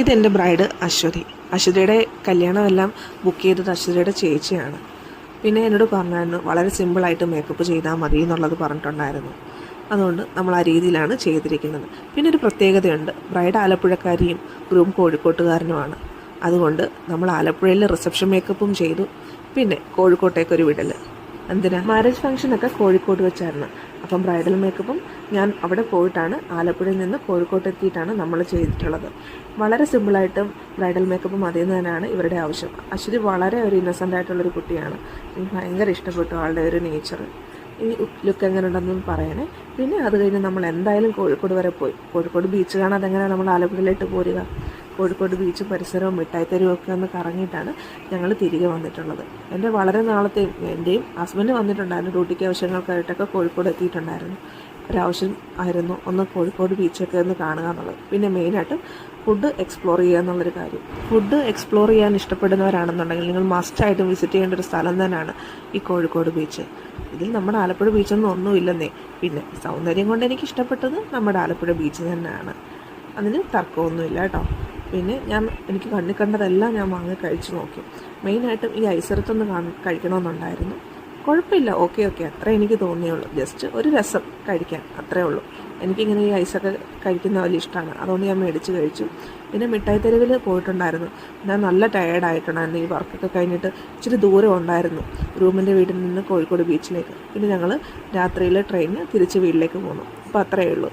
ഇതെൻ്റെ bride Aswathy. അശ്വതിയുടെ കല്യാണമെല്ലാം book ചെയ്തത് അശ്വതിയുടെ ചേച്ചിയാണ്. പിന്നെ എന്നോട് പറഞ്ഞായിരുന്നു വളരെ സിമ്പിളായിട്ട് മേക്കപ്പ് ചെയ്താൽ മതി എന്നുള്ളത് പറഞ്ഞിട്ടുണ്ടായിരുന്നു. അതുകൊണ്ട് നമ്മൾ ആ രീതിയിലാണ് ചെയ്തിരിക്കുന്നത്. പിന്നെ ഒരു പ്രത്യേകതയുണ്ട്, ബ്രൈഡ് ആലപ്പുഴക്കാരിയും ഗ്രൂം കോഴിക്കോട്ടുകാരനുമാണ്. അതുകൊണ്ട് നമ്മൾ ആലപ്പുഴയിൽ റിസപ്ഷൻ മേക്കപ്പും ചെയ്തു. പിന്നെ കോഴിക്കോട്ടേക്കൊരു വിടൽ. എന്തിനാ, മാരേജ് ഫംഗ്ഷനൊക്കെ കോഴിക്കോട് വെച്ചായിരുന്നു. അപ്പം ബ്രൈഡൽ മേക്കപ്പും ഞാൻ അവിടെ പോയിട്ടാണ്, ആലപ്പുഴയിൽ നിന്ന് കോഴിക്കോട്ട് എത്തിയിട്ടാണ് നമ്മൾ ചെയ്തിട്ടുള്ളത്. വളരെ സിമ്പിളായിട്ടും ബ്രൈഡൽ മേക്കപ്പ് മതിയെന്ന് തന്നെയാണ് ഇവരുടെ ആവശ്യം. അശ്വതി വളരെ ഒരു ഇന്നസെൻ്റ് ആയിട്ടുള്ളൊരു കുട്ടിയാണ്. എനിക്ക് ഭയങ്കര ഇഷ്ടപ്പെട്ടു ആളുടെ ഒരു നേച്ചർ. ഇനി ലുക്ക് എങ്ങനെ ഉണ്ടെന്ന് പറയണേ. പിന്നെ അത് കഴിഞ്ഞ് നമ്മൾ എന്തായാലും കോഴിക്കോട് വരെ പോയി. കോഴിക്കോട് ബീച്ച് കാണാതെ എങ്ങനെയാണ് നമ്മൾ ആലപ്പുഴയിലേക്ക് പോരുക. കോഴിക്കോട് ബീച്ച് പരിസരവും മിഠായിത്തെരുവും ഒക്കെ ഒന്ന് കറങ്ങിയിട്ടാണ് ഞങ്ങൾ തിരികെ വന്നിട്ടുള്ളത്. എൻ്റെ വളരെ നാളത്തെയും എൻ്റെയും ഹസ്ബൻഡ് വന്നിട്ടുണ്ടായിരുന്നു, ഡ്യൂട്ടിക്ക് ആവശ്യങ്ങൾക്കായിട്ടൊക്കെ കോഴിക്കോട് എത്തിയിട്ടുണ്ടായിരുന്നു. ഒരാവശ്യം ആയിരുന്നു ഒന്ന് കോഴിക്കോട് ബീച്ചൊക്കെ ഒന്ന് കാണുക എന്നുള്ളത്. പിന്നെ മെയിനായിട്ട് ഫുഡ് എക്സ്പ്ലോർ ചെയ്യുക എന്നുള്ളൊരു കാര്യം. ഫുഡ് എക്സ്പ്ലോർ ചെയ്യാൻ ഇഷ്ടപ്പെടുന്നവരാണെന്നുണ്ടെങ്കിൽ നിങ്ങൾ മസ്റ്റായിട്ടും വിസിറ്റ് ചെയ്യേണ്ട ഒരു സ്ഥലം തന്നെയാണ് ഈ കോഴിക്കോട് ബീച്ച്. ഇതിൽ നമ്മുടെ ആലപ്പുഴ ബീച്ചൊന്നും ഒന്നുമില്ലെന്നേ. പിന്നെ സൗന്ദര്യം കൊണ്ട് എനിക്ക് ഇഷ്ടപ്പെട്ടത് നമ്മുടെ ആലപ്പുഴ ബീച്ച് തന്നെയാണ്. അതിന് തർക്കമൊന്നുമില്ല കേട്ടോ. പിന്നെ എനിക്ക് കണ്ണി കണ്ടതെല്ലാം ഞാൻ വാങ്ങി കഴിച്ചു നോക്കി. മെയിനായിട്ടും ഈ ഐസറത്തൊന്ന് കഴിക്കണമെന്നുണ്ടായിരുന്നു. കുഴപ്പമില്ല, ഓക്കെ അത്രേ എനിക്ക് തോന്നിയുള്ളൂ. ജസ്റ്റ് ഒരു രസം കഴിക്കാൻ, അത്രേ ഉള്ളൂ. എനിക്കിങ്ങനെ ഈ ഐസൊക്കെ കഴിക്കുന്ന വലിയ ഇഷ്ടമാണ്. അതുകൊണ്ട് ഞാൻ മേടിച്ച് കഴിച്ചു. പിന്നെ മിഠായിത്തെരുവിൽ പോയിട്ടുണ്ടായിരുന്നു. ഞാൻ നല്ല ടയേർഡായിട്ടുണ്ടായിരുന്നു. ഈ വർക്കൊക്കെ കഴിഞ്ഞിട്ട് ഇച്ചിരി ദൂരം ഉണ്ടായിരുന്നു റൂമിൻ്റെ വീട്ടിൽ നിന്ന് കോഴിക്കോട് ബീച്ചിലേക്ക്. പിന്നെ ഞങ്ങൾ രാത്രിയിൽ ട്രെയിനിന് തിരിച്ച് വീട്ടിലേക്ക് പോന്നു. അപ്പോൾ അത്രയേ ഉള്ളൂ.